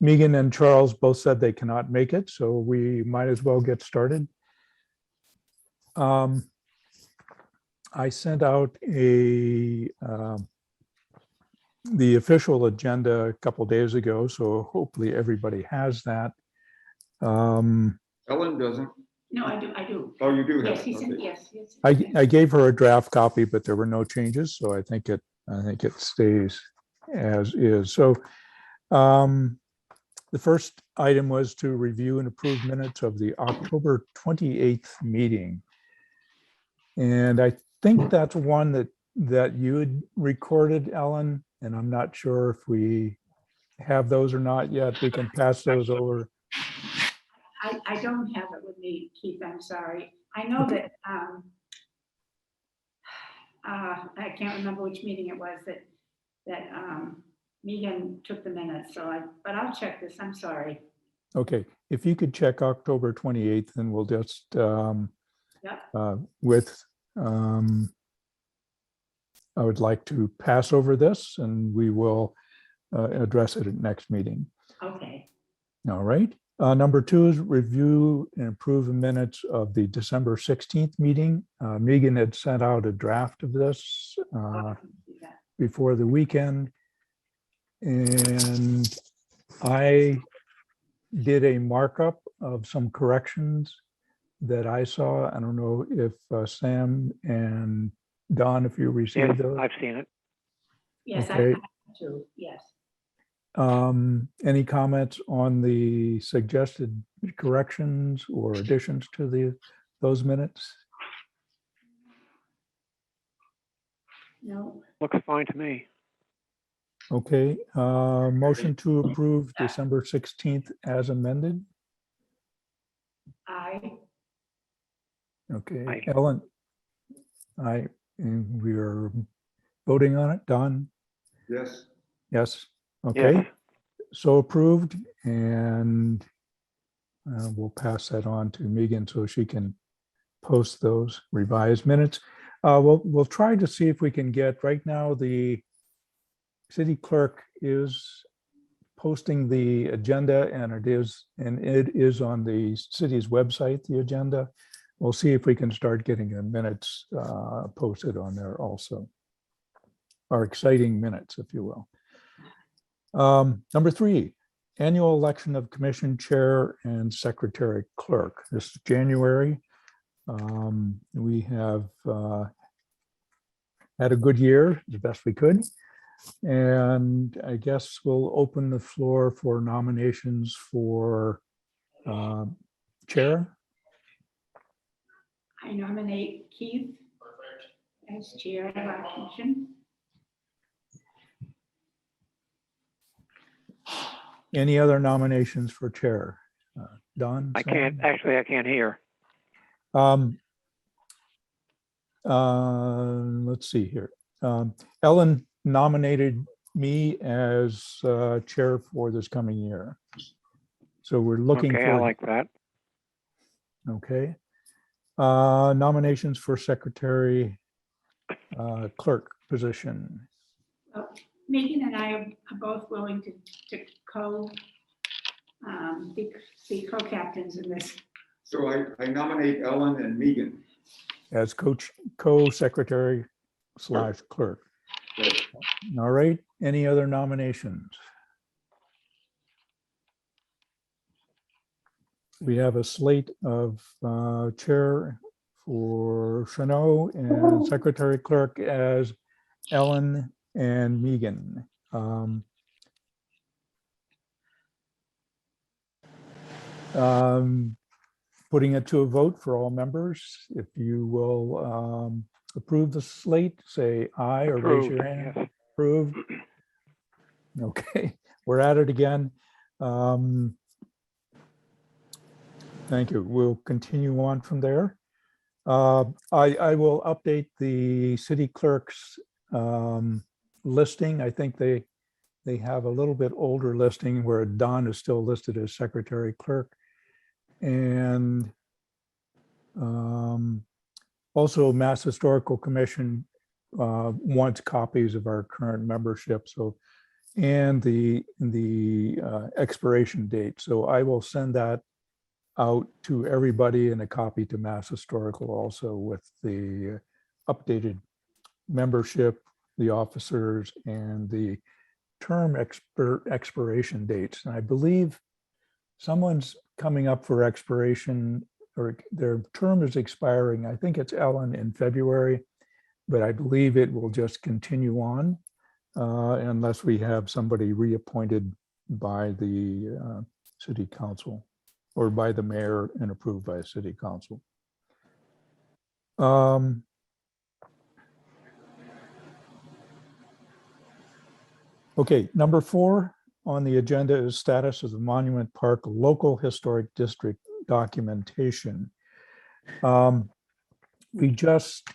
Megan and Charles both said they cannot make it, so we might as well get started. I sent out the official agenda a couple days ago, so hopefully everybody has that. Ellen doesn't. No, I do. Oh, you do have. Yes, he said, Okay. yes, yes. I gave her a draft copy, but there were no changes, so I think it stays as is. So the first item was to review and approve minutes of the October 28th meeting. And I think that's one that you had recorded, Ellen, and I'm not sure if we have those or not yet. We can pass those over. I don't have it with me, Keith, I'm sorry. I know that, I can't remember which meeting it was that Megan took the minutes, but I'll check this, I'm sorry. Okay, if you could check October 28th, then we'll just, Yep. I would like to pass over this and we will address it at next meeting. Okay, All right. Number 2 is review and approve the minutes of the December 16th meeting. Megan had sent out a draft of this before the weekend. And I did a markup of some corrections that I saw. I don't know if Sam and Don, if you received Yes, those. I've seen it. yes, I Okay. have to, yes. Any comments on the suggested corrections or additions to those minutes? No, Looks fine to me. Okay, motion to approve December 16th as amended. Okay, Aye. Ellen. And we are voting on it. Don? Yes. Yes. Okay, Yes. so approved, and we'll pass that on to Megan so she can post those revised minutes. We'll try to see if we can get, right now, the city clerk is posting the agenda, and it is on the city's website, the agenda. We'll see if we can start getting the minutes posted on there also. Our exciting minutes, if you will. Number 3, annual election of commission chair and secretary clerk. This is January. We have had a good year, the best we could. And I guess we'll open the floor for nominations for chair. I nominate Keith as chair of our commission. Any other nominations for chair? Don? I can't hear. Let's see here. Ellen nominated me as chair for this coming year. So we're looking Okay, for. I like that. Okay. Nominations for secretary clerk position. Megan and I are both willing to be co-captains in this. So I nominate Ellen and Megan. As co-secretary / clerk. Right. All right, any other nominations? We have a slate of chair for Chanel and secretary clerk as Ellen and Megan. Putting it to a vote for all members. If you will approve the slate, say aye or raise your Approved, hand. yes. Approved. Okay, we're at it again. Thank you. We'll continue on from there. I will update the city clerk's listing. I think they have a little bit older listing where Don is still listed as secretary clerk. And also Mass Historical Commission wants copies of our current membership. So and the expiration date. So I will send that out to everybody and a copy to Mass Historical also with the updated membership, the officers, and the term expiration dates. And I believe someone's coming up for expiration, or their term is expiring. I think it's Ellen in February, but I believe it will just continue on unless we have somebody reappointed by the city council or by the mayor and approved by city council. Okay, number 4 on the agenda is status of the Monument Park Local Historic District documentation. We just,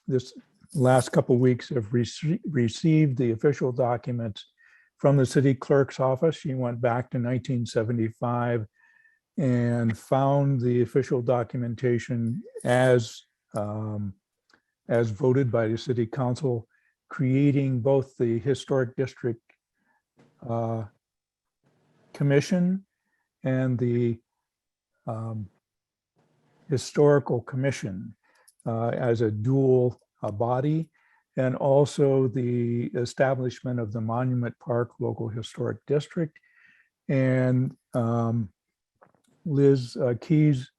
this last couple of weeks have received the official documents from the city clerk's office. She went back to 1975 and found the official documentation as voted by the city council, creating both the Historic District Commission and the Historical Commission as a dual body, and also the establishment of the Monument Park Local Historic District. And Liz Keys,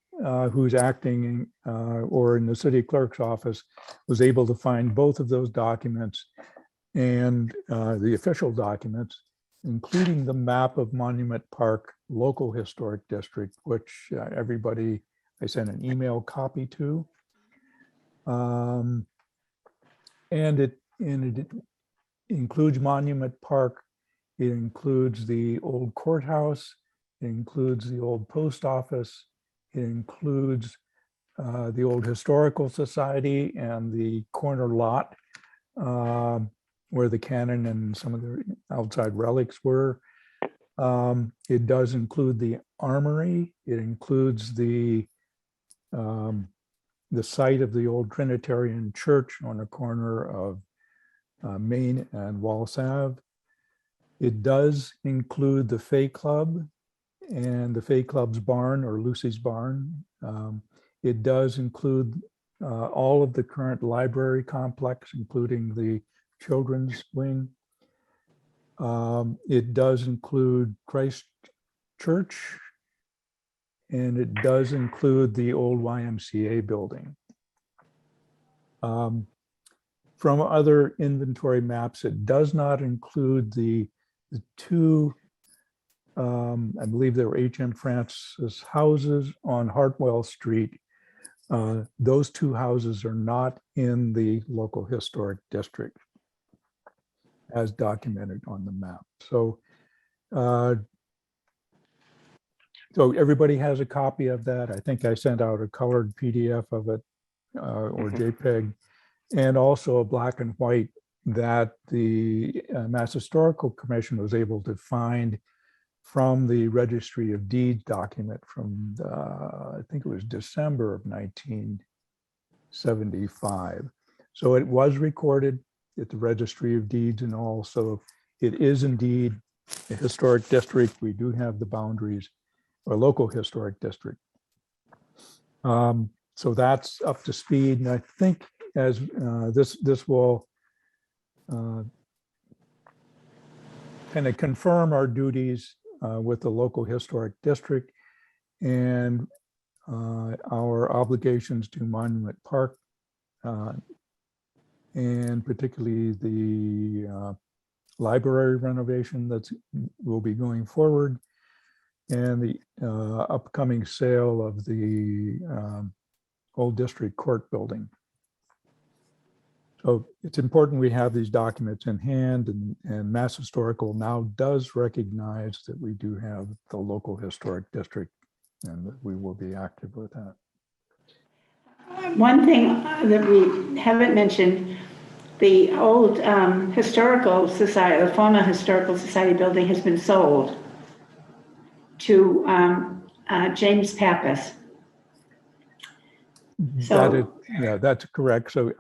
who's acting or in the city clerk's office, was able to find both of those documents and the official documents, including the map of Monument Park Local Historic District, which everybody, I sent an email copy to. And it includes Monument Park. It includes the old courthouse. It includes the old post office. It includes the old historical society and the corner lot where the cannon and some of the outside relics were. It does include the armory. It includes the site of the old Trinitarian Church on the corner of Main and Wallace Ave. It does include the Fay Club and the Fay Club's barn, or Lucy's barn. It does include all of the current library complex, including the children's wing. It does include Christ Church, and it does include the old YMCA building. From other inventory maps, it does not include the two, I believe they were H.M. Francis houses on Hartwell Street. Those two houses are not in the local historic district as documented on the map. So, so everybody has a copy of that. I think I sent out a colored PDF of it or JPEG, and also a black and white that the Mass Historical Commission was able to find from the Registry of Deeds document from, I think it was December of 1975. So it was recorded at the Registry of Deeds and all. So it is indeed a historic district. We do have the boundaries, or local historic district. So that's up to speed. And I think as this will kind of confirm our duties with the local historic district and our obligations to Monument Park, and particularly the library renovation that will be going forward, and the upcoming sale of the old district court building. So it's important we have these documents in hand, and Mass Historical now does recognize that we do have the local historic district and that we will be active with that. One thing that we haven't mentioned, the old historical society, the Fauna Historical Society building has been sold to James Pappas. That is, yeah, that's correct. So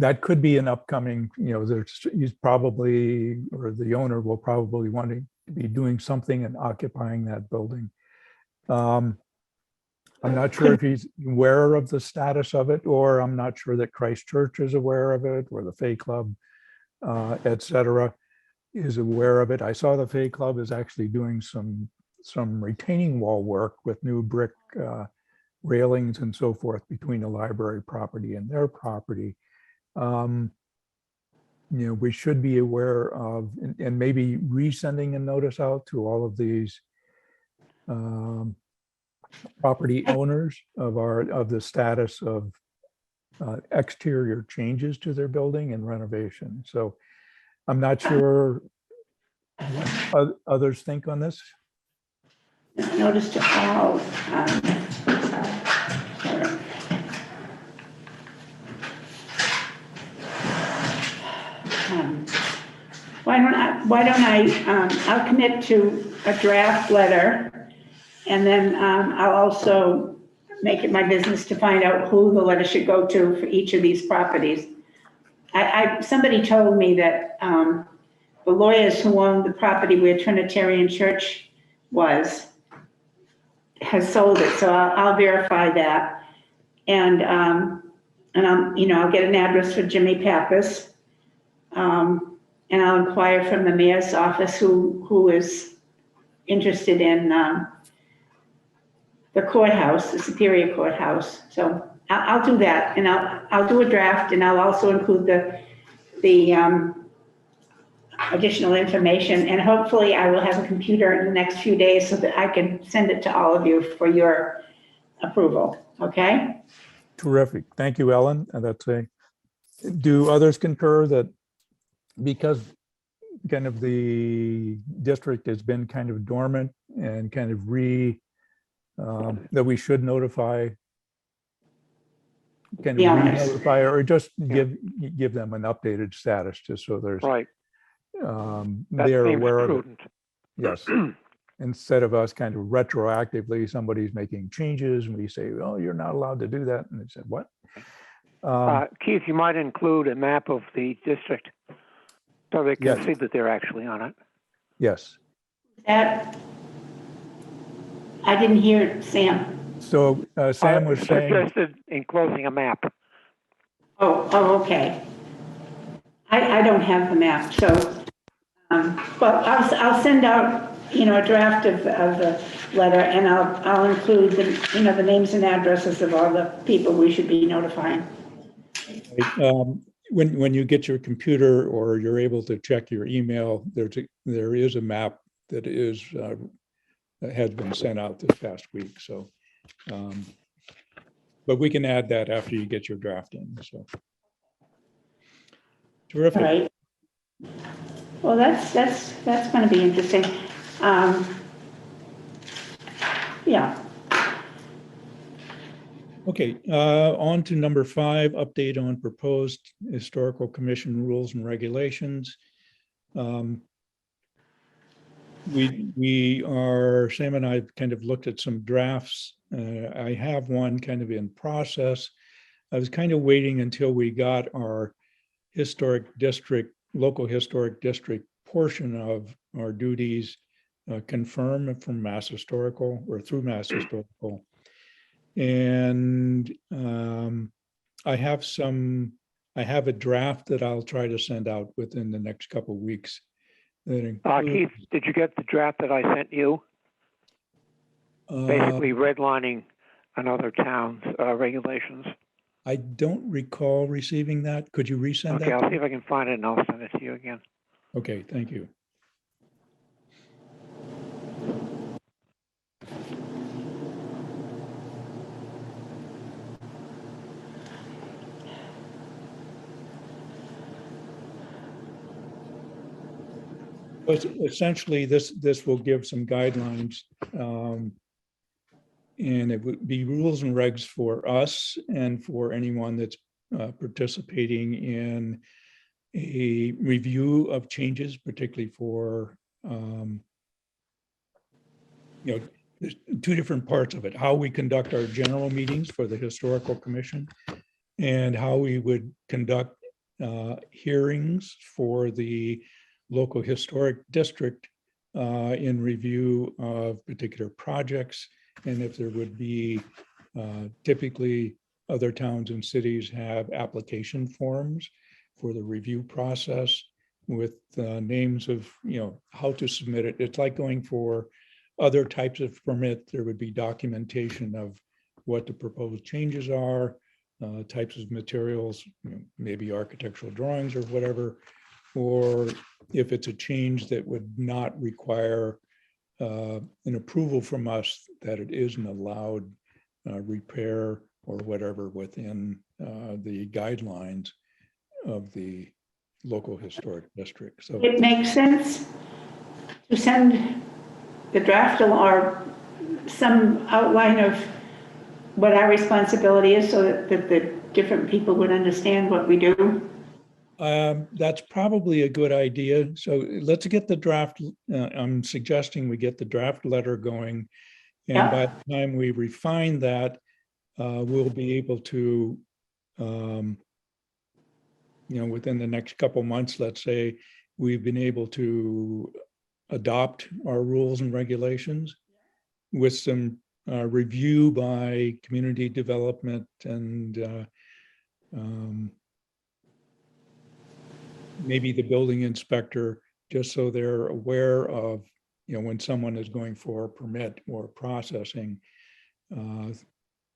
that could be an upcoming, he's probably, or the owner will probably wanting to be doing something and occupying that building. I'm not sure if he's aware of the status of it, or I'm not sure that Christ Church is aware of it, or the Fay Club, et cetera, is aware of it. I saw the Fay Club is actually doing some retaining wall work with new brick railings and so forth between the library property and their property. We should be aware of, and maybe resending a notice out to all of these property owners of the status of exterior changes to their building and renovation. So I'm not sure what others think on this. Notice to all. Why don't I, I'll commit to a draft letter, and then I'll also make it my business to find out who the letter should go to for each of these properties. Somebody told me that the lawyers who owned the property where Trinitarian Church has sold it, so I'll verify that. And I'll get an address for Jimmy Pappas. And I'll inquire from the mayor's office who is interested in the courthouse, the Superior Courthouse. So I'll do that, and I'll do a draft, and I'll also include the additional information, and hopefully I will have a computer in the next few days so that I can send it to all of you for your approval, okay? Terrific. Thank you, Ellen. Do others concur that because kind of the district has been kind of dormant and kind of that we should notify, The owners. notify, or just give them an updated status, just so there's Right. That they're seems aware of it. prudent. Yes. Instead of us kind of retroactively, somebody's making changes and we say, oh, you're not allowed to do that. And they said, what? Keith, you might include a map of the district so they can Yes. see that they're actually on it. Yes. That, I didn't hear Sam. So Sam was saying, Suggested enclosing a map. Oh, okay. I don't have the map, so, but I'll send out, a draft of the letter, and I'll include the names and addresses of all the people we should be notifying. when you get your computer or you're able to check your email, there is a map that has been sent out this past week. So, but we can add that after you get your draft in. So, terrific. All right. Well, that's going to be interesting. Yeah. Okay, on to number 5, update on proposed historical commission rules and regulations. Sam and I kind of looked at some drafts. I have one kind of in process. I was kind of waiting until we got our local historic district portion of our duties confirmed from Mass Historical or through Mass Historical. And I have a draft that I'll try to send out within the next couple of weeks. Keith, did you get the draft that I sent you? Basically redlining another town's regulations. I don't recall receiving that. Could you resend that? Okay, I'll see if I can find it and I'll send it to you again. Okay, thank you. But essentially, this will give some guidelines, and it would be rules and regs for us and for anyone that's participating in a review of changes, particularly for, there's 2 different parts of it: how we conduct our general meetings for the Historical Commission, and how we would conduct hearings for the local historic district in review of particular projects. And if there would be, typically other towns and cities have application forms for the review process with names of, how to submit it. It's like going for other types of permit. There would be documentation of what the proposed changes are, types of materials, maybe architectural drawings or whatever, or if it's a change that would not require an approval from us, that it is an allowed repair or whatever within the guidelines of the local historic district. So It makes sense to send the draft or some outline of what our responsibility is so that the different people would understand what we do. that's probably a good idea. So let's get the draft. I'm suggesting we get the draft letter going. And Yeah. by the time we refine that, we'll be able to, within the next couple months, let's say, we've been able to adopt our rules and regulations with some review by community development and maybe the building inspector, just so they're aware of, when someone is going for a permit or processing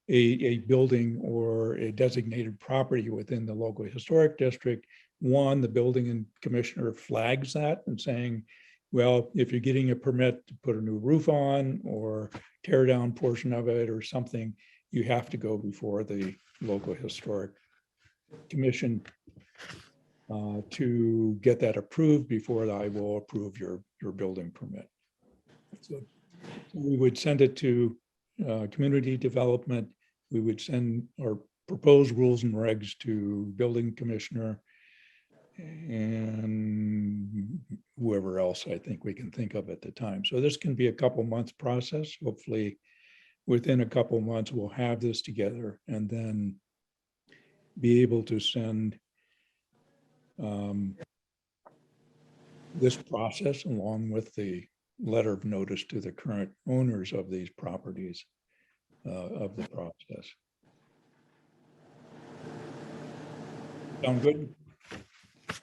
a building or a designated property within the local historic district. One, the building and commissioner flags that and saying, well, if you're getting a permit to put a new roof on or tear down portion of it or something, you have to go before the local historic commission to get that approved before I will approve your building permit. So we would send it to community development. We would send our proposed rules and regs to building commissioner and whoever else I think we can think of at the time. So this can be a couple months process. Hopefully within a couple months, we'll have this together and then be able to send this process along with the letter of notice to the current owners of these properties of the process. Sound good?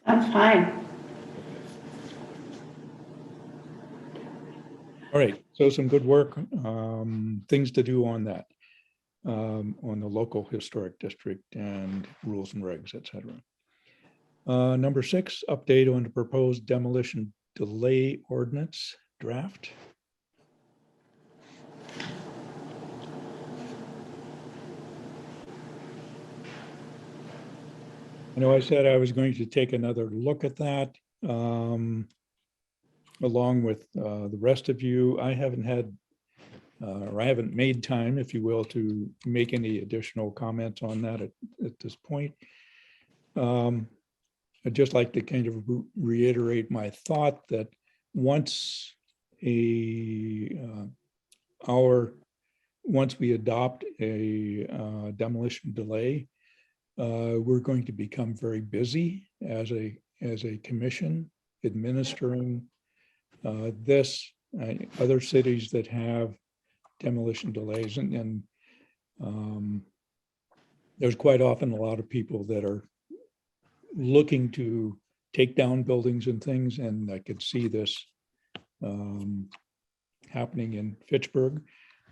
Sounds fine. All right, so some good work, things to do on that, on the local historic district and rules and regs, et cetera. Number 6, update on the proposed demolition delay ordinance draft. I know I said I was going to take another look at that along with the rest of you. I haven't had, or I haven't made time, if you will, to make any additional comments on that at this point. I'd just like to kind of reiterate my thought that once once we adopt a demolition delay, we're going to become very busy as a commission administering this. Other cities that have demolition delays, and there's quite often a lot of people that are looking to take down buildings and things, and I could see this happening in Fitchburg,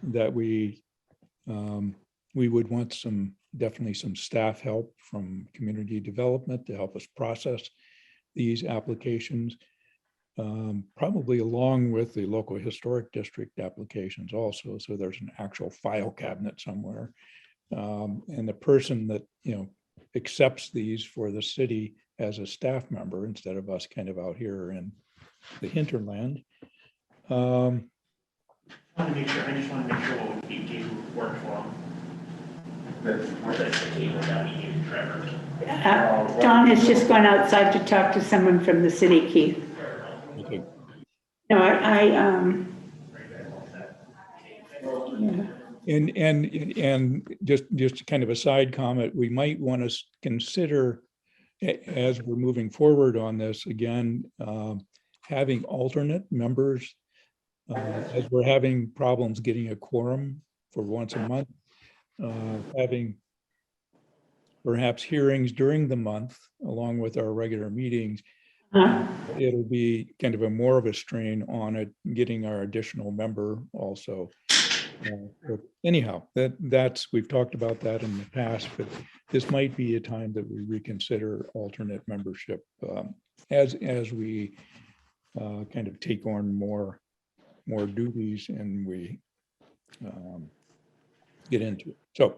that we would want definitely some staff help from community development to help us process these applications, probably along with the local historic district applications also. So there's an actual file cabinet somewhere. And the person that, accepts these for the city as a staff member instead of us kind of out here in the hinterland. I just want to make sure what would be gave work for them. That's the cable that we gave Trevor. Don has just gone outside to talk to someone from the city, Keith. Okay. No, And just kind of a side comment, we might want to consider as we're moving forward on this, again, having alternate members, as we're having problems getting a quorum for once a month, having perhaps hearings during the month along with our regular meetings, it'll be kind of more of a strain on it, getting our additional member also. But anyhow, we've talked about that in the past, but this might be a time that we reconsider alternate membership as we kind of take on more duties and we get into it. So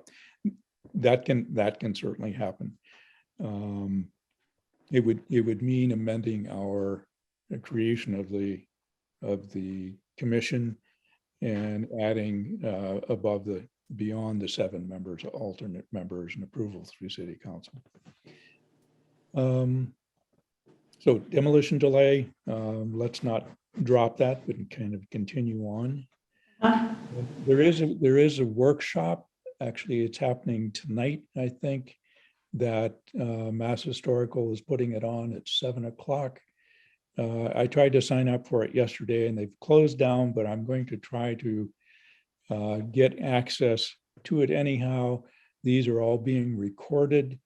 that can certainly happen. It would mean amending our creation of the commission and adding beyond the 7 members, alternate members and approval through city council. So demolition delay, let's not drop that, but kind of continue on. There is a workshop, actually it's happening tonight, I think, that Mass Historical is putting it on at 7 o'clock. I tried to sign up for it yesterday and they've closed down, but I'm going to try to get access to it anyhow. These are all being recorded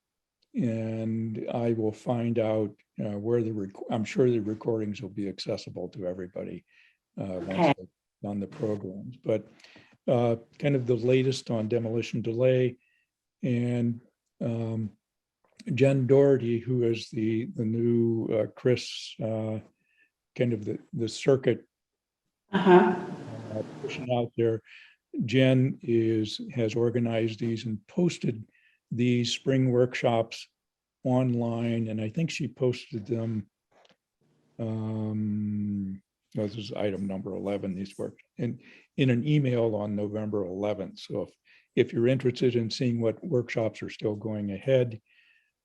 and I will find out where I'm sure the recordings will be accessible to everybody once they're on the programs. But kind of the latest on demolition delay, and Jen Doherty, who is the new Chris, kind of the circuit pushing out there. Jen has organized these and posted these spring workshops online, and I think she posted them. This is item number 11. These work in an email on November 11th. So if you're interested in seeing what workshops are still going ahead,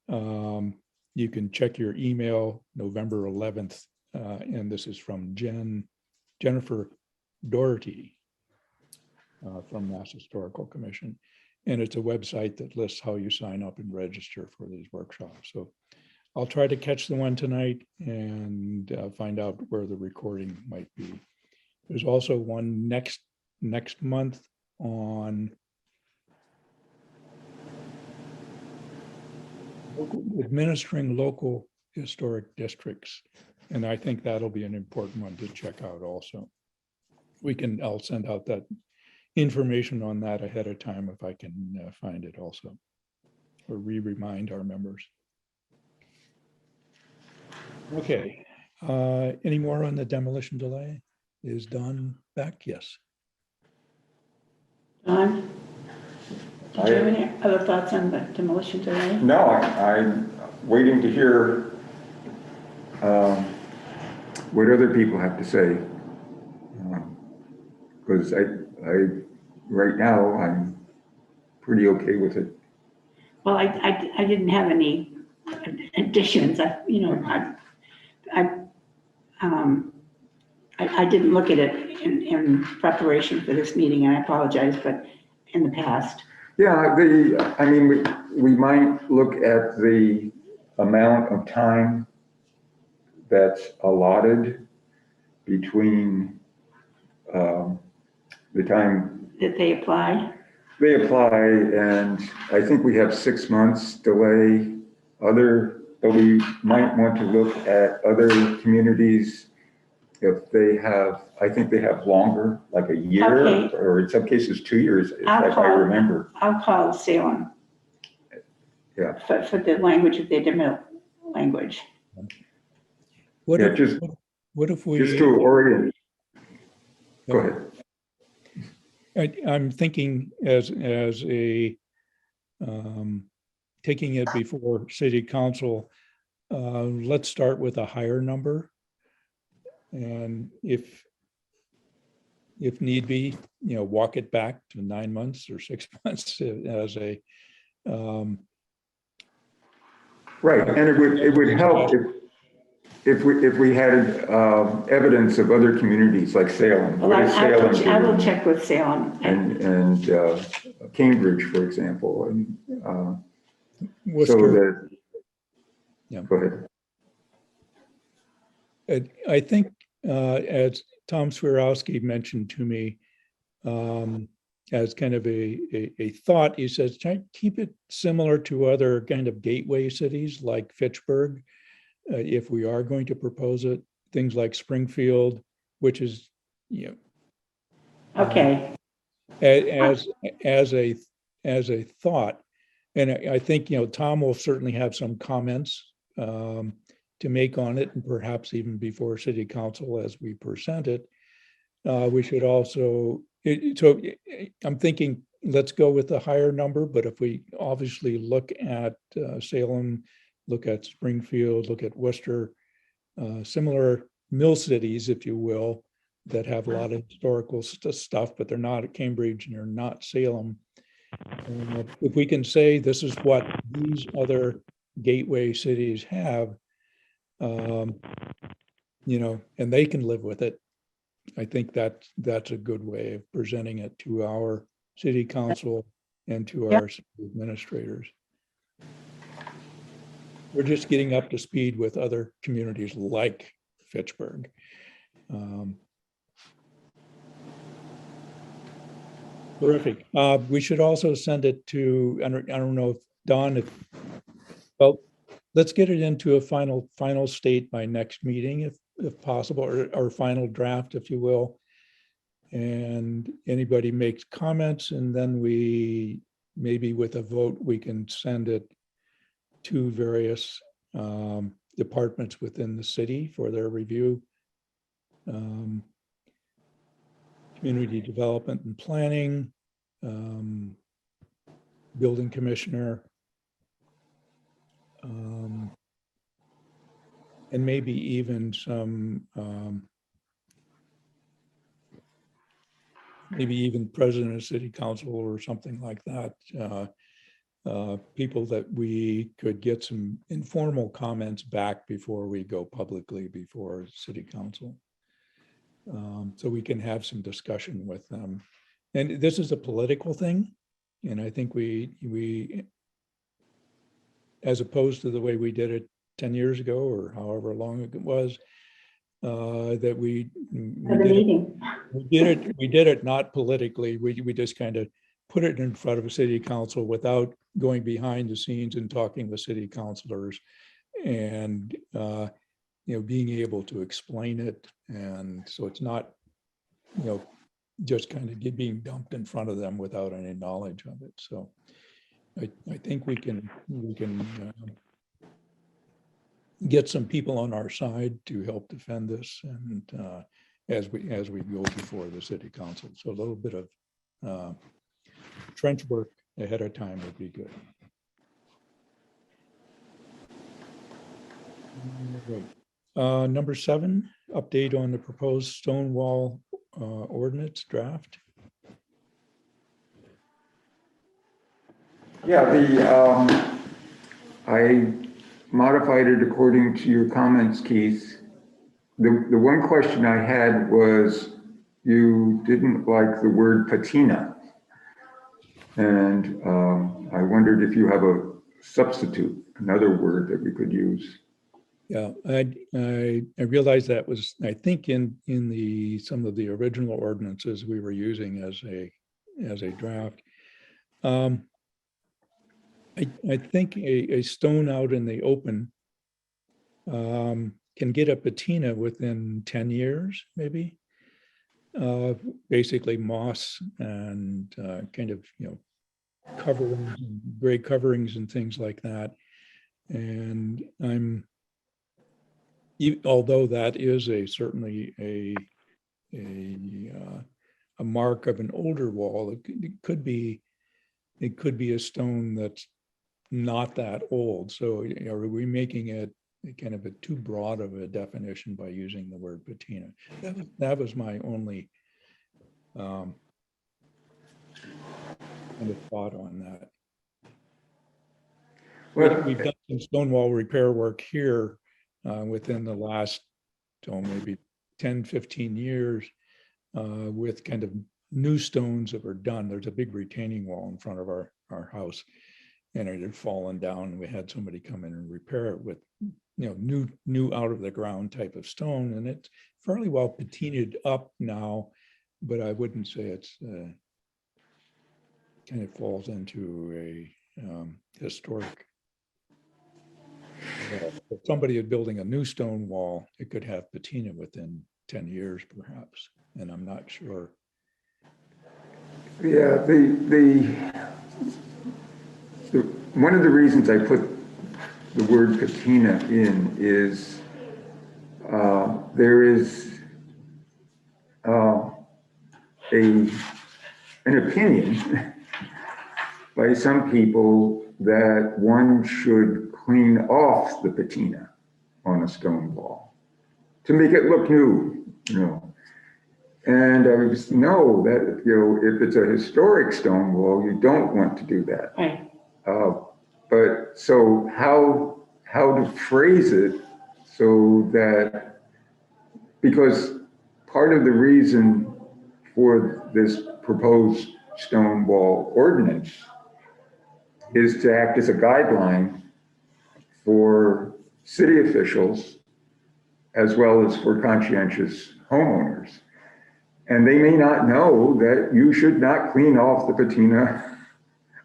you can check your email November 11th, and this is from Jennifer Doherty from Mass Historical Commission, and it's a website that lists how you sign up and register for these workshops. So I'll try to catch the one tonight and find out where the recording might be. There's also one next month on administering local historic districts. And I think that'll be an important one to check out also. I'll send out that information on that ahead of time if I can find it also, or remind our members. Okay, any more on the demolition delay? Is Don back? Yes. Don, did you have any other thoughts on the demolition delay? No, I'm waiting to hear what other people have to say. Because right now, I'm pretty okay with it. Well, I didn't have any additions. I didn't look at it in preparation for this meeting, and I apologize, but in the past. Yeah, I mean, we might look at the amount of time that's allotted between the time That they apply? they apply, and I think we have 6 months delay. But we might want to look at other communities if they have, I think they have longer, like a year, Okay. or in some cases 2 years, if I'll I remember. I'll call Salem. Yeah. For the language of their demo language. What Yeah, if we? Just to orient. Go ahead. I'm thinking as a taking it before city council, let's start with a higher number. And if need be, walk it back to 9 months or 6 months as a. Right, and it would help if we had evidence of other communities like Salem. Well, What is Salem I will doing? check with Salem. And Cambridge, for example, and so Worcester, that Go ahead. I think, as Tom Swirowski mentioned to me, as kind of a thought, he says, try to keep it similar to other kind of gateway cities like Fitchburg. If we are going to propose it, things like Springfield, which is, you know, Okay, as a thought. And I think, you know, Tom will certainly have some comments to make on it, and perhaps even before city council as we present it. We should also, so I'm thinking, let's go with the higher number, but if we obviously look at Salem, look at Springfield, look at Worcester, similar mill cities, if you will, that have a lot of historical stuff, but they're not at Cambridge and they're not Salem. If we can say this is what these other gateway cities have, you know, and they can live with it, I think that's a good way of presenting it to our city council and to our city administrators. We're just getting up to speed with other communities like Fitchburg. Terrific. We should also send it to, I don't know if Don, well, let's get it into a final state by next meeting, if possible, or final draft, if you will. And anybody makes comments, and then we, maybe with a vote, we can send it to various departments within the city for their review. Community development and planning, building commissioner, and maybe even some, maybe even president of city council or something like that. People that we could get some informal comments back before we go publicly before city council. So we can have some discussion with them. And this is a political thing. And I think we, as opposed to the way we did it 10 years ago or however long it was, that we did it not politically. We just kind of put it in front of a city council without going behind the scenes and talking to city councilors, and you know, being able to explain it. And so it's not, you know, just kind of being dumped in front of them without any knowledge of it. So I think we can get some people on our side to help defend this, and as we go before the city council. So a little bit of trench work ahead of time would be good. Great. Number 7, update on the proposed stone wall ordinance draft. Yeah, I modified it according to your comments, Keith. The one question I had was, you didn't like the word patina. And I wondered if you have a substitute, another word that we could use. Yeah, I realized that was, I think, in the some of the original ordinances we were using as a draft. I think a stone out in the open can get a patina within 10 years, maybe. Basically moss and kind of, you know, coverings, gray coverings and things like that. And although that is certainly a mark of an older wall, it could be a stone that's not that old. So, you know, are we making it kind of a too broad of a definition by using the word patina? That was my only kind of thought on that. Well, We've done some stone wall repair work here within the last, maybe 10, 15 years with kind of new stones that were done. There's a big retaining wall in front of our house. and it had fallen down, and we had somebody come in and repair it with, new out of the ground type of stone, and it's fairly well patinaed up now, but I wouldn't say it's kind of falls into a historic. If somebody is building a new stone wall, it could have patina within 10 years perhaps, and I'm not sure. Yeah, one of the reasons I put the word patina in is there is an opinion by some people that one should clean off the patina on a stone wall to make it look new, And I was, no, that, if it's a historic stone wall, you don't want to do that. Right. But so how to phrase it so that, because part of the reason for this proposed stone wall ordinance is to act as a guideline for city officials as well as for conscientious homeowners. And they may not know that you should not clean off the patina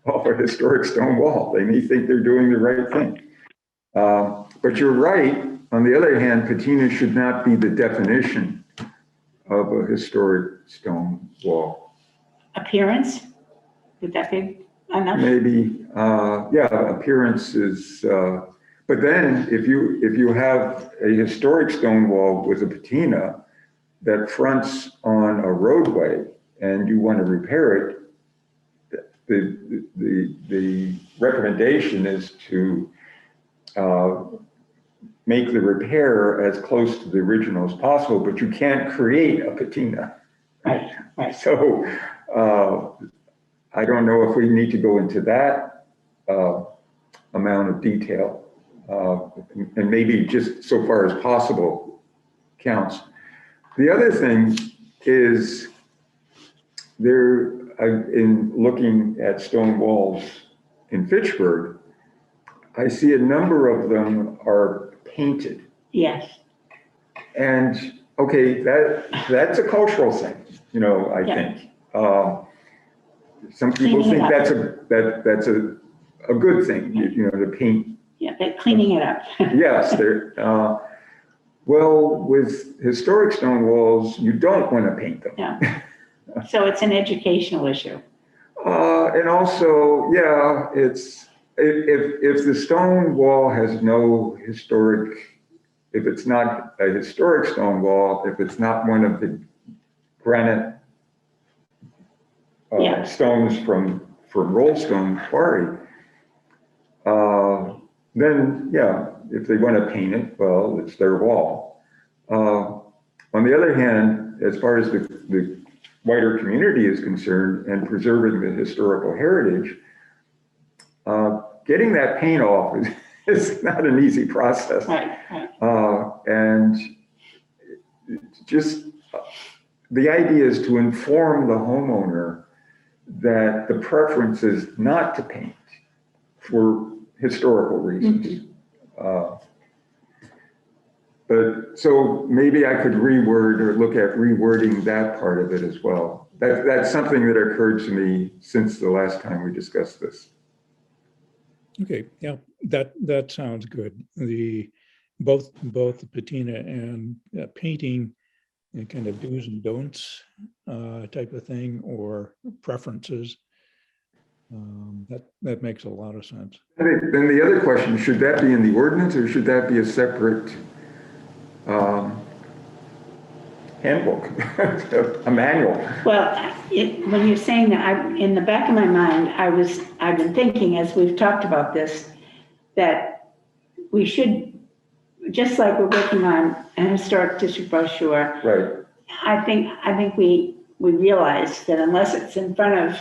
off a historic stone wall. They may think they're doing the right thing. But you're right. On the other hand, patina should not be the definition of a historic stone wall. Appearance, would that be enough? Maybe, appearance is, but then if you have a historic stone wall with a patina that fronts on a roadway and you want to repair it, the recommendation is to make the repair as close to the original as possible, but you can't create a patina. Right. So I don't know if we need to go into that amount of detail, and maybe just so far as possible counts. The other thing is in looking at stone walls in Fitchburg, I see a number of them are painted. Yes. And okay, that's a cultural thing, I think. Some people Cleaning think it that's a good thing, to paint. Yeah, they're cleaning it up. Yes, well, with historic stone walls, you don't want to paint them. Yeah. So it's an educational issue. And also, it's if the stone wall has no historic, if it's not a historic stone wall, if it's not one of the granite stones from Rollstone Quarry, then if they want to paint it, well, it's their wall. On the other hand, as far as the wider community is concerned and preserving the historical heritage, getting that paint off is not an easy process. Right. And just the idea is to inform the homeowner that the preference is not to paint for historical reasons. But so maybe I could reword or look at rewording that part of it as well. That's something that occurred to me since the last time we discussed this. Okay, yeah, that sounds good. Both the patina and painting and kind of do's and don'ts type of thing, or preferences. That makes a lot of sense. Then the other question, should that be in the ordinance or should that be a separate handbook, a manual? Well, when you're saying that, in the back of my mind, I've been thinking, as we've talked about this, that we should, just like we're working on an historic district brochure. Right. I think we realize that unless it's in front of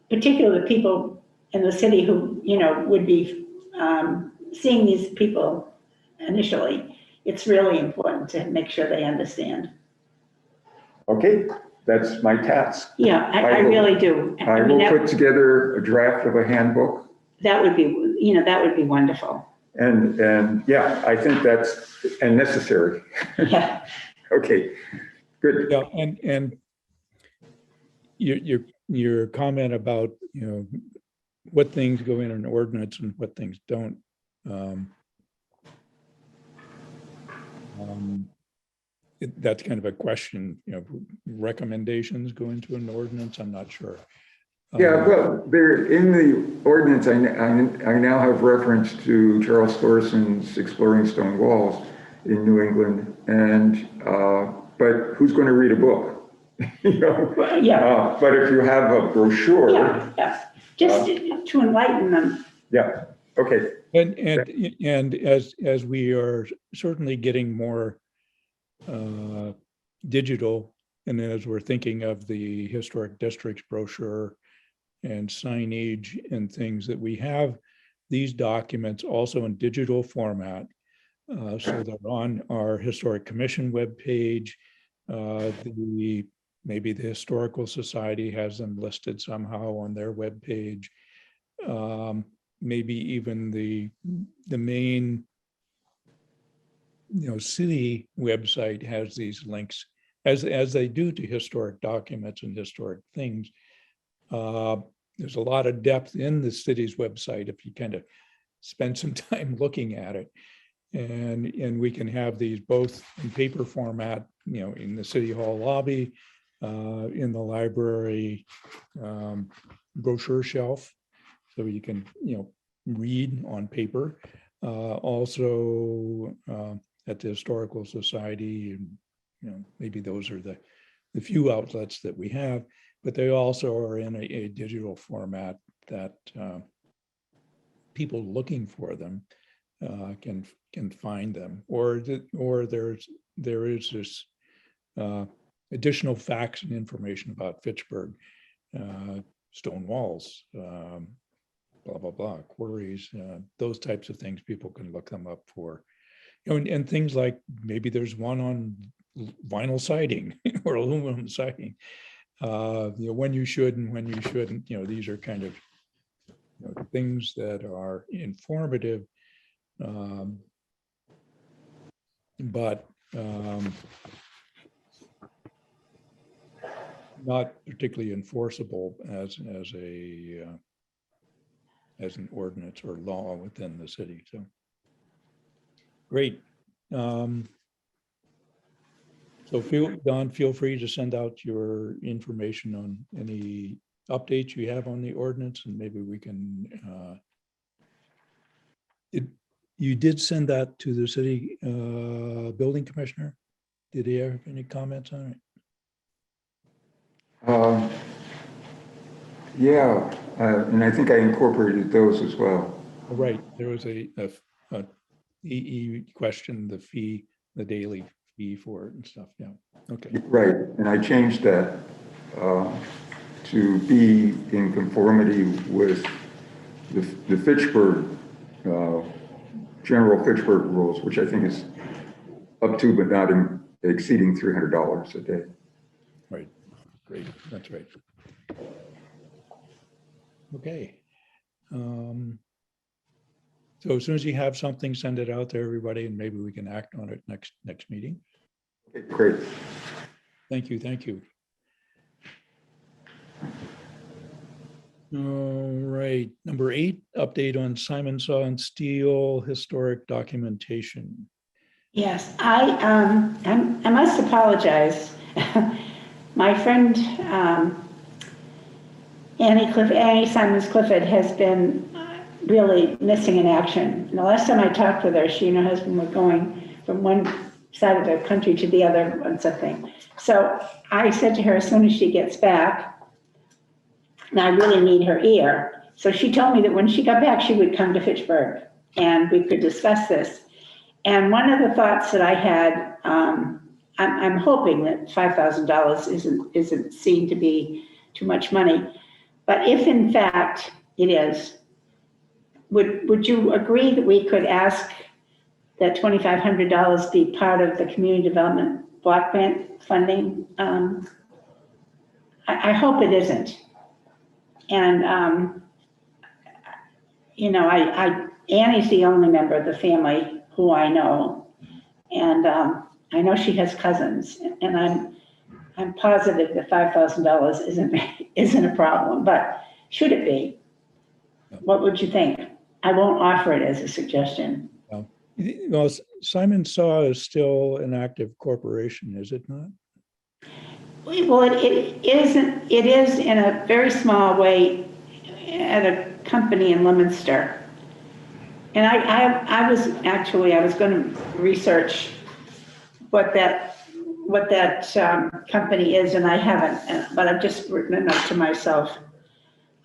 particularly the people in the city who, would be seeing these people initially, it's really important to make sure they understand. Okay, that's my task. Yeah, I really do. I will put together a draft of a handbook that would be, that would be wonderful. And yeah, I think that's necessary. Yeah. Okay, good. Yeah, and your comment about, what things go in an ordinance and what things don't. That's kind of a question, recommendations go into an ordinance, I'm not sure. Yeah, well, there, in the ordinance, I now have reference to Charles Thorson's Exploring Stone Walls in New England, and, but who's going to read a book? Yeah. But if you have a brochure. Yeah, just to enlighten them. Yeah, okay. And as we are certainly getting more digital, and as we're thinking of the historic districts brochure and signage and things, that we have these documents also in digital format. So they're on our Historic Commission webpage. Maybe the Historical Society has them listed somehow on their webpage. Maybe even the main city website has these links, as they do to historic documents and historic things. There's a lot of depth in the city's website if you kind of spend some time looking at it. And we can have these both in paper format, in the City Hall lobby, in the library brochure shelf, so you can read on paper. Also at the Historical Society, and maybe those are the few outlets that we have, but they also are in a digital format that people looking for them can find them, or there is this additional facts and information about Fitchburg, stone walls, blah blah blah, quarries, those types of things. People can look them up for, and things like maybe there's one on vinyl siding or aluminum siding, when you should and when you shouldn't. These are kind of things that are informative, but not particularly enforceable as an ordinance or law within the city. So great. So Don, feel free to send out your information on any updates you have on the ordinance, and maybe we can. You did send that to the city building commissioner? Did he have any comments on it? Yeah, and I think I incorporated those as well. Right, there was a EE question, the fee, the daily fee for it and stuff. Yeah, okay. Right, and I changed that to be in conformity with the Fitchburg, general Fitchburg rules, which I think is up to but not exceeding $300 a day. Right, great, that's right. Okay. So as soon as you have something, send it out to everybody, and maybe we can act on it next meeting. Okay, great. Thank you, thank you. All right, number 8, update on Simon Saw and Steel historic documentation. Yes, I must apologize. My friend Annie Simons Clifford has been really missing in action. And the last time I talked with her, she and her husband were going from one side of the country to the other on something. So I said to her, as soon as she gets back, and I really need her ear. So she told me that when she got back, she would come to Fitchburg and we could discuss this. And one of the thoughts that I had, I'm hoping that $5,000 isn't seen to be too much money. But if in fact it is, would you agree that we could ask that $2,500 be part of the community development block grant funding? I hope it isn't. And, Annie's the only member of the family who I know. And I know she has cousins, and I'm positive that $5,000 isn't a problem, but should it be? What would you think? I won't offer it as a suggestion. Well, Simon Saw is still an active corporation, is it not? Well, it isn't, it is in a very small way at a company in Leominster. And I was going to research what that company is, and I haven't, but I've just written a note to myself.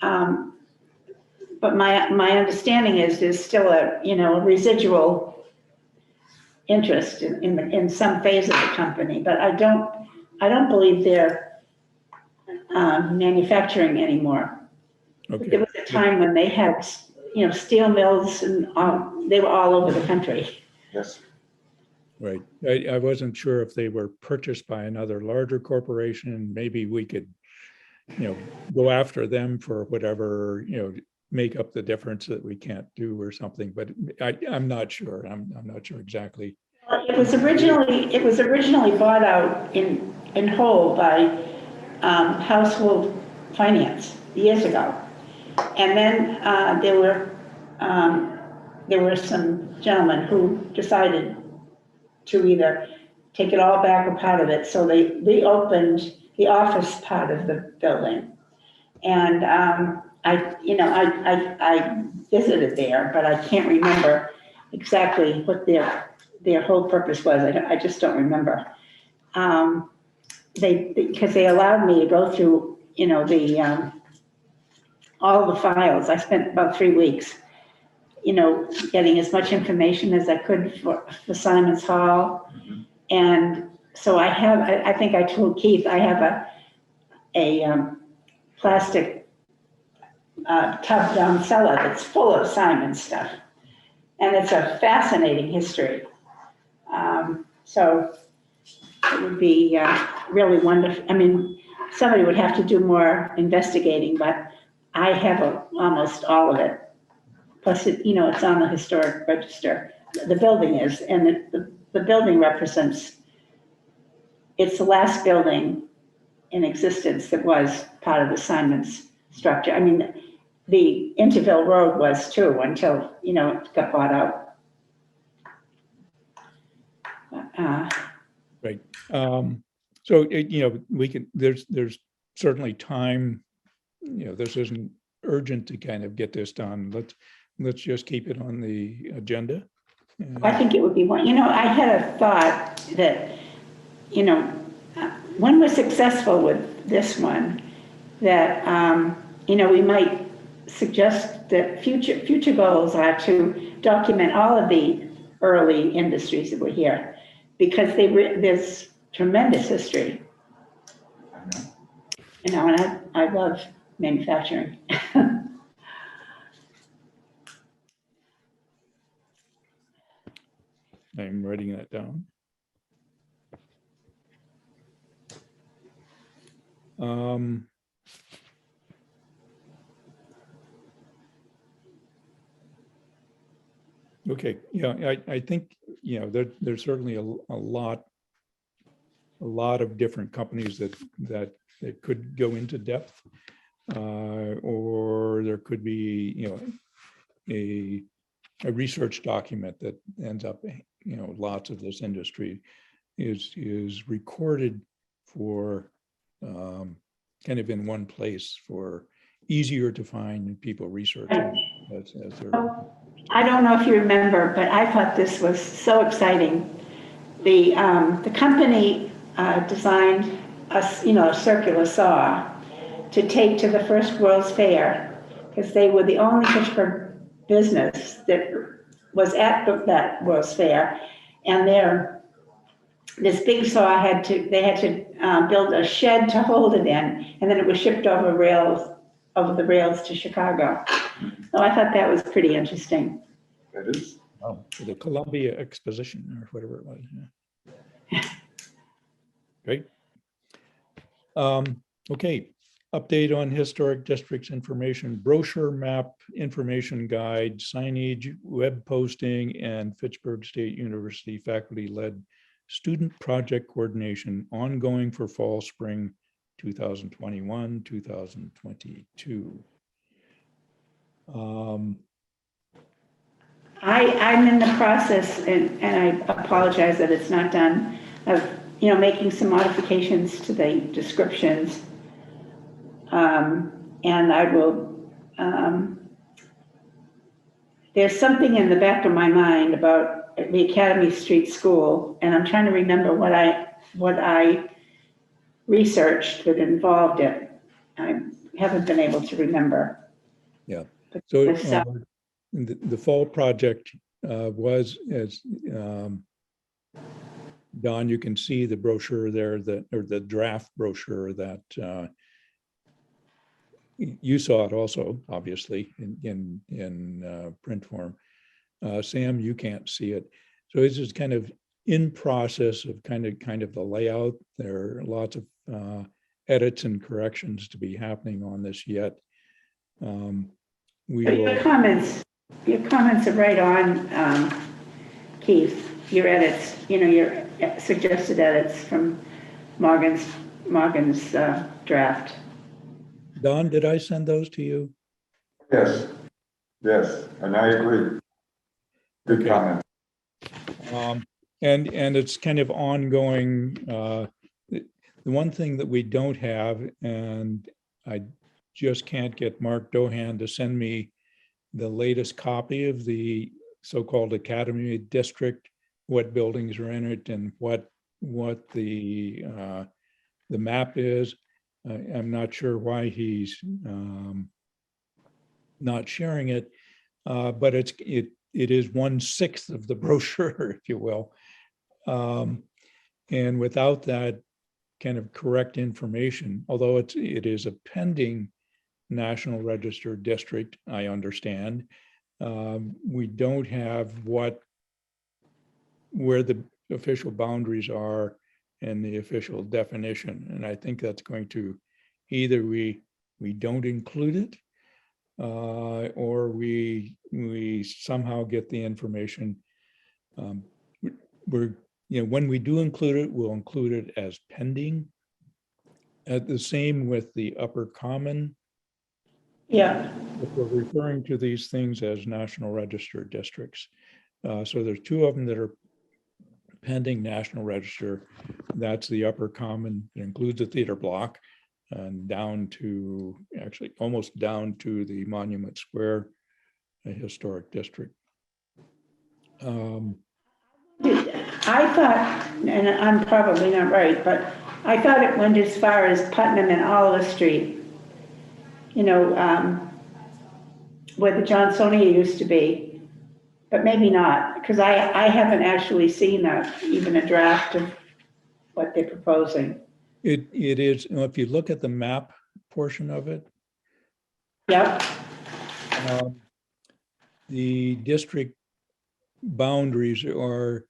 But my understanding is there's still a residual interest in some phase of the company, but I don't believe they're manufacturing anymore. Okay. There was a time when they had, steel mills and they were all over the country. Yes. Right. I wasn't sure if they were purchased by another larger corporation, and maybe we could, go after them for whatever, make up the difference that we can't do or something, but I'm not sure. I'm not sure exactly. It was originally bought out in whole by Household Finance years ago. And then there were some gentlemen who decided to either take it all back or part of it. So they reopened the office part of the building. And I visited there, but I can't remember exactly what their whole purpose was. I just don't remember. Because they allowed me to go through, all the files. I spent about 3 weeks, getting as much information as I could for Simon's Hall. And so I think I told Keith, I have a plastic tub down cellar that's full of Simon's stuff. And it's a fascinating history. So it would be really wonderful. I mean, somebody would have to do more investigating, but I have almost all of it. Plus, it's on the historic register. The building is, and the building represents, it's the last building in existence that was part of the Simons structure. I mean, the Interville Road was too, until, it got bought out. Right. So, we can, there's certainly time, this isn't urgent to kind of get this done. Let's just keep it on the agenda. I think it would be one, I had a thought that, when we're successful with this one, that, we might suggest that future goals are to document all of the early industries that were here, because there's tremendous history. And I love manufacturing. I'm writing that down. Okay, yeah, I think, there's certainly a lot of different companies that could go into depth, or there could be, a research document that ends up, lots of this industry is recorded for kind of in one place, for easier to find people researching as they're. I don't know if you remember, but I thought this was so exciting. The company designed a circular saw to take to the first World's Fair, because they were the only Pittsburgh business that was at that World's Fair, and this big saw they had to build a shed to hold it in, and then it was shipped over the rails to Chicago. So I thought that was pretty interesting. That is. Oh, the Columbia Exposition or whatever it was. Yeah. Great. Okay. Update on historic districts information, brochure, map, information guide, signage, web posting, and Fitchburg State University faculty-led student project coordination ongoing for fall, spring 2021, 2022. I'm in the process, and I apologize that it's not done, of, making some modifications to the descriptions. And I will, there's something in the back of my mind about the Academy Street School, and I'm trying to remember what I researched that involved it. I haven't been able to remember. Yeah. But So I saw- the fall project was, as Don, you can see the brochure there, or the draft brochure that you saw it also, obviously, in print form. Sam, you can't see it. So it's just kind of in process of kind of the layout. There are lots of edits and corrections to be happening on this yet. We But will. your comments are right on, Keith, your edits, your suggested edits from Morgan's draft. Don, did I send those to you? Yes, yes, and I agree. Good Okay. comment. And it's kind of ongoing. The one thing that we don't have, and I just can't get Mark Dohan to send me the latest copy of the so-called Academy District, what buildings are in it and what the map is. I'm not sure why he's not sharing it, but it is 1/6 of the brochure, if you will. And without that kind of correct information, although it is a pending National Register district, I understand, we don't have where the official boundaries are and the official definition. And I think that's going to either we don't include it, or we somehow get the information. When we do include it, we'll include it as pending. The same with the Upper Common. Yeah, If we're referring to these things as National Register districts. So there's two of them that are pending National Register. That's the Upper Common. It includes the theater block and down to, actually almost down to the Monument Square Historic District. I thought, and I'm probably not right, but I thought it went as far as Putnam and Oliver Street. Where the Johnsonia used to be, but maybe not, because I haven't actually seen even a draft of what they're proposing. It is, if you look at the map portion of it, Yep, the district boundaries are,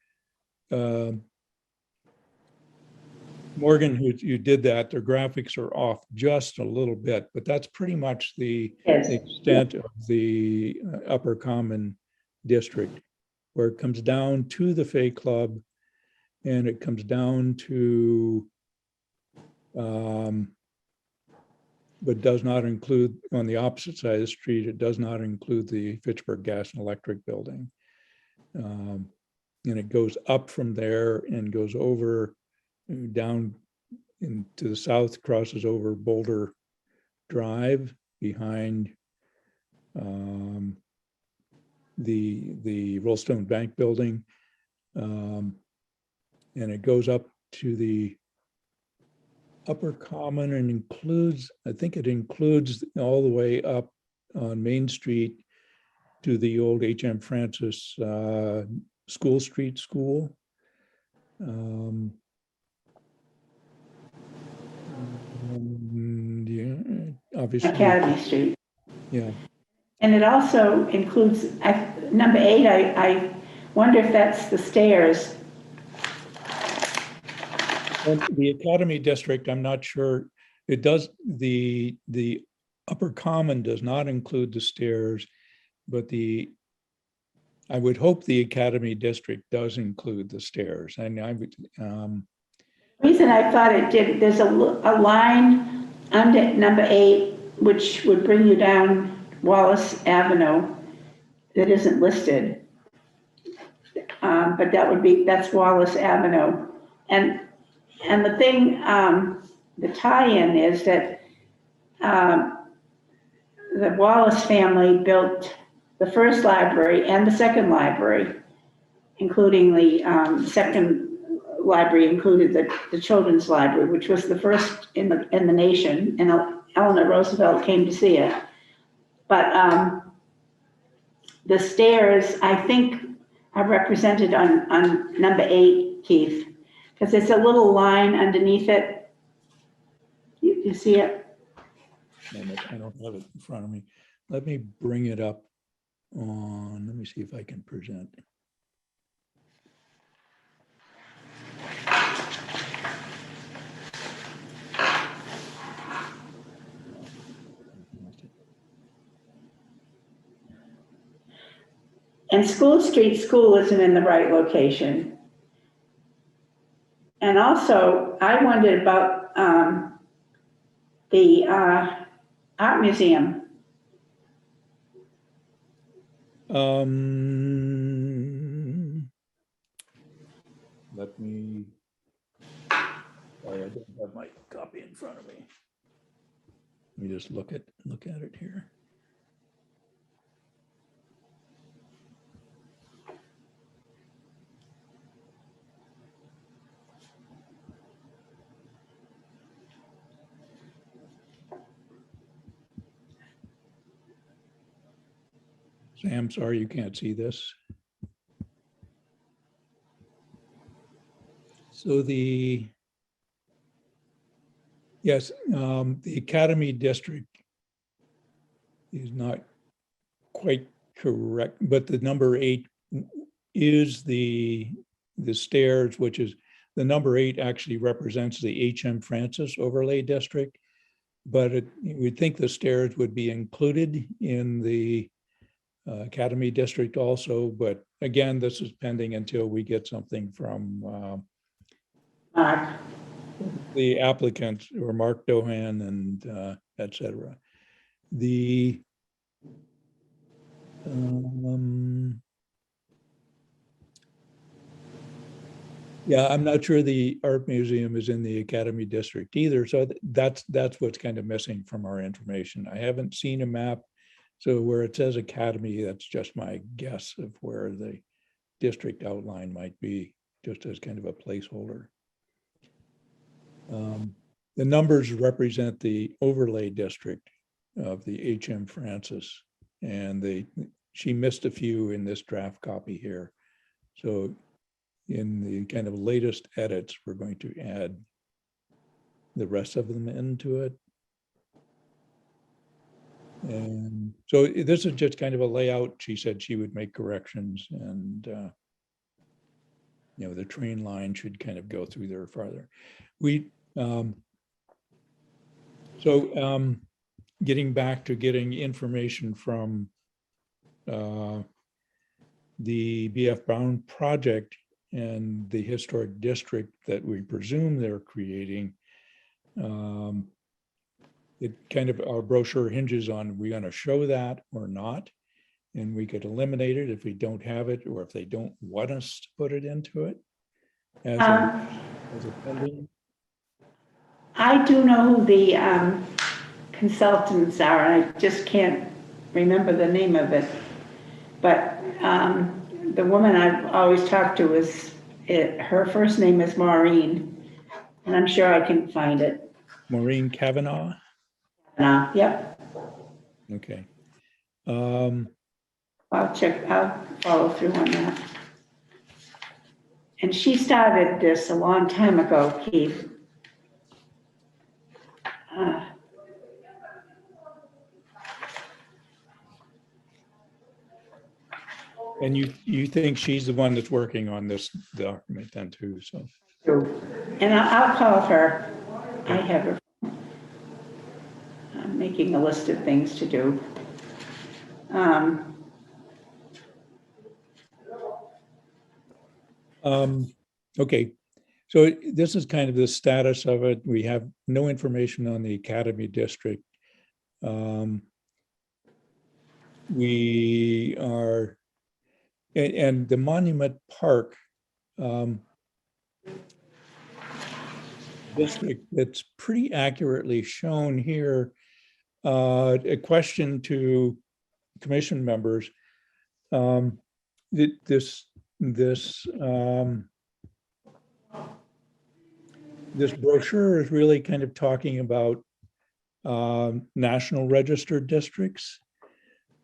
Morgan, who did that, their graphics are off just a little bit, but that's pretty much the yes, extent of the Upper Common district, where it comes down to the Fay Club and it comes down to, but does not include, on the opposite side of the street, it does not include the Fitchburg Gas and Electric Building. And it goes up from there and goes over down into the south, crosses over Boulder Drive behind the Rollstone Bank building. And it goes up to the Upper Common and includes, I think it includes all the way up on Main Street to the old H.M. Francis School Street School. Yeah, obviously. Academy Street. Yeah. And it also includes, number 8, I wonder if that's the stairs. And the Academy District, I'm not sure, It does, the upper common does not include the stairs, but I would hope the Academy District does include the stairs. And I would, Reason I thought it did, there's a line under number 8, which would bring you down Wallace Avenue that isn't listed. But that's Wallace Avenue. And the thing, the tie-in is that the Wallace family built the first library and the second library, including the second library included the children's library, which was the first in the nation, and Eleanor Roosevelt came to see it. But the stairs, I think, are represented on number 8, Keith, because there's a little line underneath it. You see it? I don't have it in front of me. Let me bring it up on, let me see if I can present. And School Street School isn't in the right location. And also, I wondered about the art museum. Let me, sorry, I don't have my copy in front of me. Let me just look at it here. Sam, sorry you can't see this. So the Academy District is not quite correct, but the number 8 is the stairs, which is the number 8 actually represents the H.M. Francis Overlay District, but we'd think the stairs would be included in the Academy District also, but again, this is pending until we get something from the applicant or Mark Dohan and et cetera. Yeah, I'm not sure the art museum is in the Academy District either. So that's what's kind of missing from our information. I haven't seen a map. So where it says Academy, that's just my guess of where the district outline might be, just as kind of a placeholder. The numbers represent the overlay district of the H.M. Francis, and she missed a few in this draft copy here. So in the kind of latest edits, we're going to add the rest of them into it. And so this is just kind of a layout. She said she would make corrections, and the train line should kind of go through there farther. Getting back to getting information from the BF Brown project and the historic district that we presume they're creating, it kind of, our brochure hinges on, are we going to show that or not? And we could eliminate it if we don't have it, or if they don't want us to put it into it as a pending. I do know who the consultants are, and I just can't remember the name of it. But the woman I've always talked to her first name is Maureen, and I'm sure I can find it. Maureen Kavanaugh? Yep. Okay. I'll follow through on that. And she started this a long time ago, Keith. And you think she's the one that's working on this document then too, so. And I'll call her. I have her. making a list of things to do. Um, Okay, so this is kind of the status of it. We have no information on the Academy District. We are, and the Monument Park district, that's pretty accurately shown here. A question to commission members. This brochure is really kind of talking about national registered districts.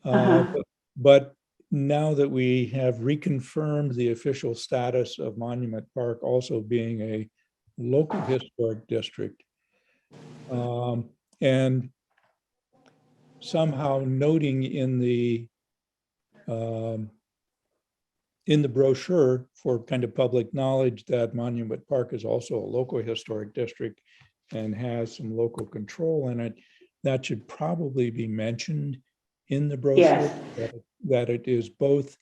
But now that we have reconfirmed the official status of Monument Park also being a local historic district, and somehow noting in the brochure for kind of public knowledge that Monument Park is also a local historic district and has some local control in it, that should probably be mentioned in the brochure. Yes. that it is both.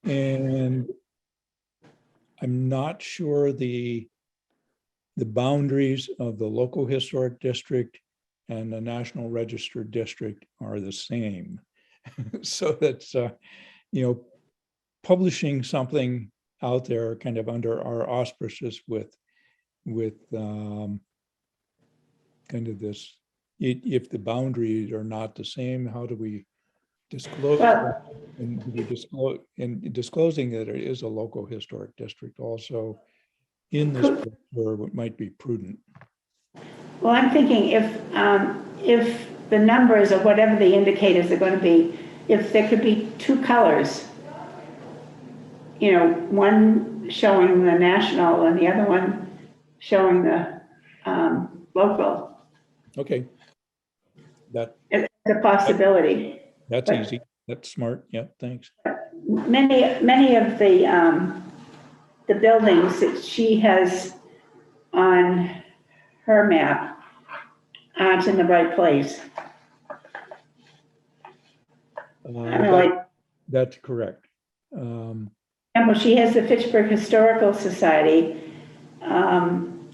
And I'm not sure the boundaries of the local historic district and the National Registered District are the same. So that's, publishing something out there kind of under our auspices with kind of this, if the boundaries are not the same, how do we disclose? Well- And do we disclose, in disclosing that it is a local historic district also in this brochure, what might be prudent. Well, I'm thinking if the numbers or whatever the indicators are going to be, if there could be two colors, one showing the national and the other one showing the local. Okay. It's a possibility. That's easy. That's smart. Yeah, thanks. Many of the buildings that she has on her map aren't in the right place. That's correct. Well, she has the Fitchburg Historical Society on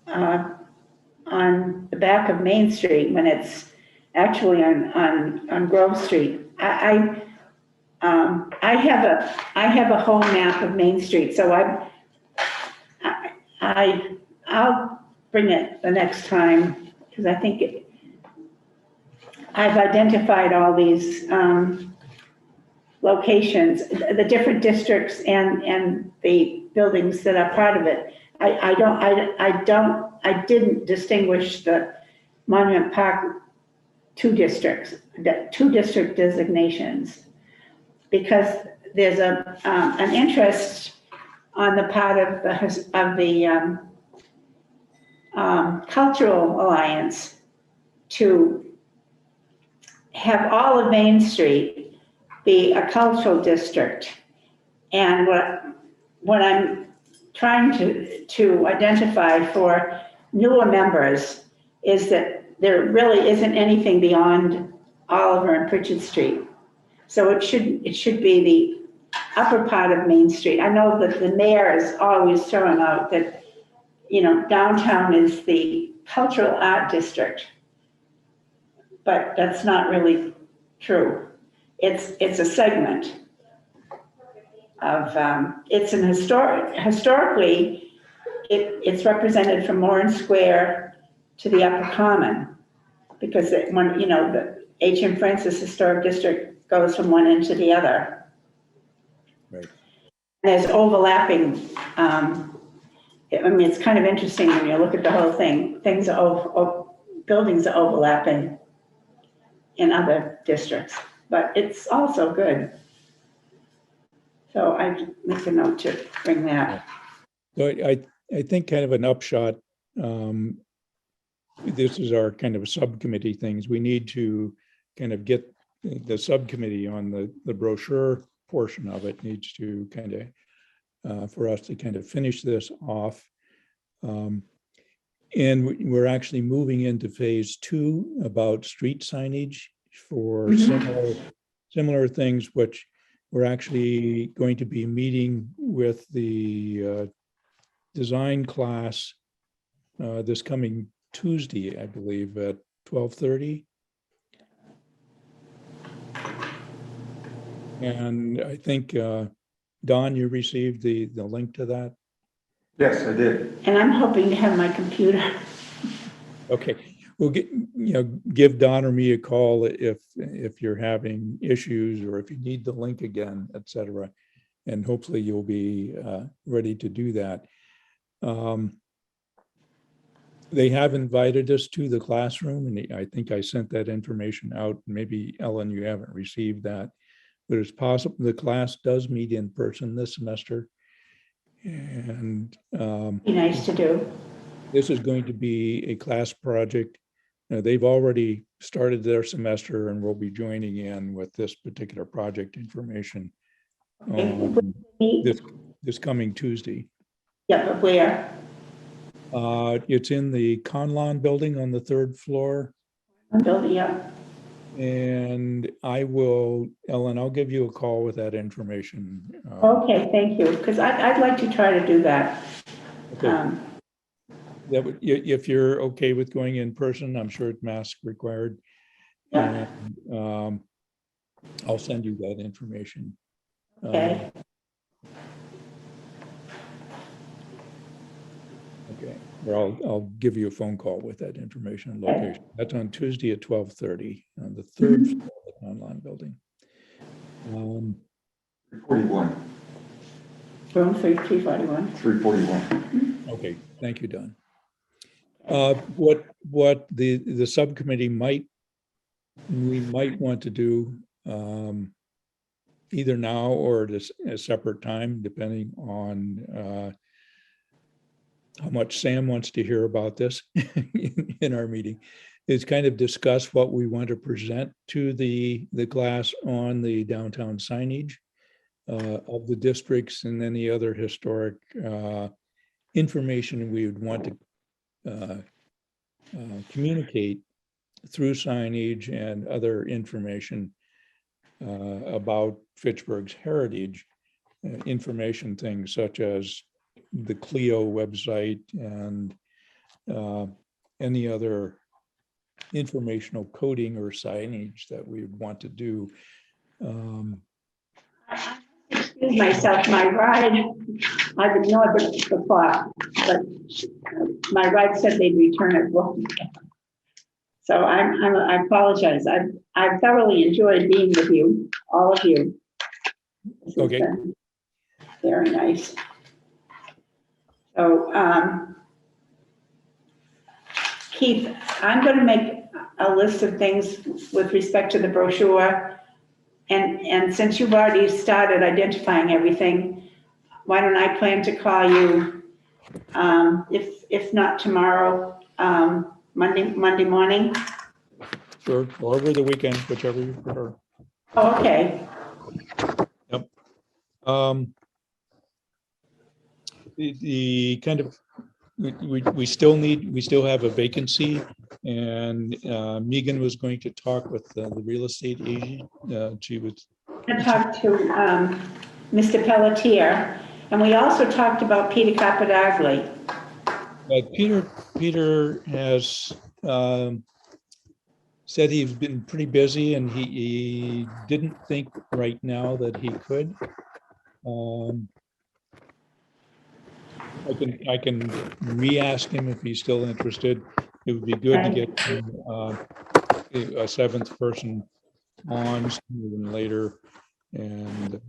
the back of Main Street when it's actually on Grove Street. I have a whole map of Main Street, so I'll bring it the next time because I think I've identified all these locations, the different districts and the buildings that are part of it. I didn't distinguish the Monument Park two district designations because there's an interest on the part of the Cultural Alliance to have all of Main Street be a cultural district. And what I'm trying to identify for newer members is that there really isn't anything beyond Oliver and Pritchard Street. So it should be the upper part of Main Street. I know that the mayor is always throwing out that, downtown is the cultural art district, but that's not really true. It's a segment of, it's an historically, it's represented from Warren Square to the Upper Common, because the H.M. Francis Historic District goes from one end to the other. Right. There's overlapping, it's kind of interesting when you look at the whole thing, buildings are overlapping in other districts, but it's also good. So I make a note to bring that. So I think kind of an upshot, this is our kind of subcommittee things. We need to kind of get the subcommittee on the brochure portion of it needs to kind of, for us to kind of finish this off. we're actually moving into phase 2 about street signage for Mhm. similar things, which we're actually going to be meeting with the design class this coming Tuesday, I believe, at 12:30. And I think, Don, you received the link to that? Yes, I did. And I'm hoping to have my computer. Okay, we'll give Don or me a call if you're having issues or if you need the link again, et cetera. And hopefully you'll be ready to do that. They have invited us to the classroom, and I think I sent that information out. Maybe, Ellen, you haven't received that, but it's possible the class does meet in person this semester. And Be nice to do. this is going to be a class project. They've already started their semester and will be joining in with this particular project information on this coming Tuesday. Yeah, but where? It's in the Conlon building on the 3rd floor. I'm building up. And I will, Ellen, I'll give you a call with that information. Okay, thank you, because I'd like to try to do that. Okay. That would, if you're okay with going in person, I'm sure it's mask required. Yeah. And I'll send you that information. Okay. Okay, or I'll give you a phone call with that information and location. That's on Tuesday at 12:30 on the 3rd floor of the online building. 341. Room 341. 341. Okay, thank you, Don. What the subcommittee we might want to do either now or at a separate time, depending on how much Sam wants to hear about this in our meeting, is kind of discuss what we want to present to the class on the downtown signage of the districts and any other historic information we would want to communicate through signage and other information about Fitchburg's heritage, information things such as the Clio website and any other informational coding or signage that we would want to do. Excuse myself, my ride, I've ignored the clock, but my ride said they'd return at 1. So I apologize. I've thoroughly enjoyed being with you, all of you. This has Okay. been very nice. So, Keith, I'm going to make a list of things with respect to the brochure. And since you've already started identifying everything, why don't I plan to call you, if not tomorrow, Monday morning? Sure, or over the weekend, whichever you prefer. Oh, okay. Yep. The kind of, we still have a vacancy, and Megan was going to talk with the real estate agent. She was. I talked to Mr. Pelletier, and we also talked about Peter Capadagli. Peter has said he's been pretty busy, and he didn't think right now that he could. I can re-ask him if he's still interested. It would be good to get a 7th person on sooner than later. And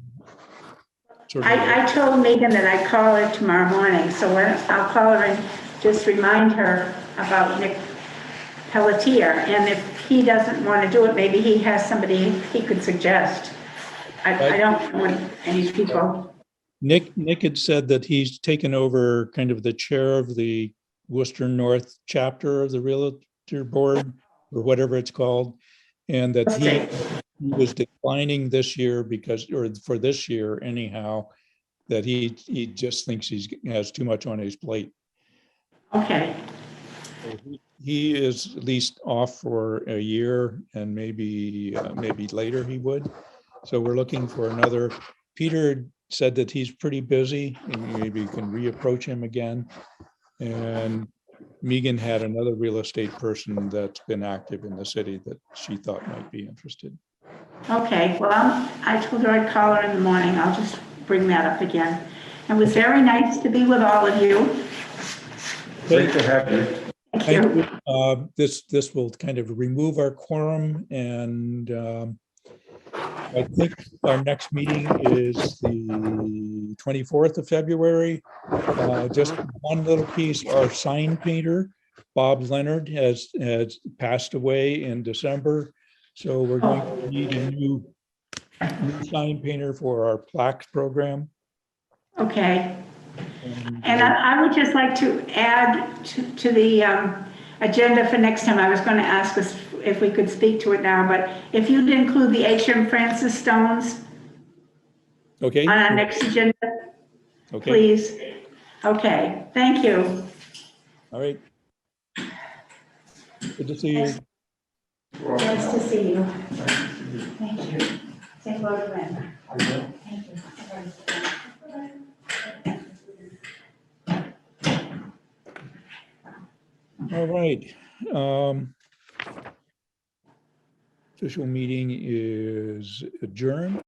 I told Megan that I'd call her tomorrow morning, so I'll call her and just remind her about Nick Pelletier. And if he doesn't want to do it, maybe he has somebody he could suggest. I don't want any people. Nick had said that he's taken over kind of the chair of the Worcester North chapter of the Realtor Board, or whatever it's called, and that he was declining this year because, or for this year anyhow, that he just thinks he has too much on his plate. Okay. He is at least off for a year and maybe later he would. So we're looking for another. Peter said that he's pretty busy and maybe you can reapproach him again. And Megan had another real estate person that's been active in the city that she thought might be interested. Okay, well, I told her I'd call her in the morning. I'll just bring that up again. It was very nice to be with all of you. Great to have you. Thank Thank you. you. This will kind of remove our quorum, and I think our next meeting is the 24th of February. Just one little piece, our sign painter, Bob Leonard, has passed away in December. So we're going to need a new sign painter for our plaque program. Okay. And I would just like to add to the agenda for next time. I was going to ask us if we could speak to it now, but if you'd include the H.M. Francis stones Okay. on our next agenda, Okay. please. Okay, thank you. All right. Good to see you. Nice to see you. Thank you. Say hello to Brenda. Thank you. All right. Official meeting is adjourned.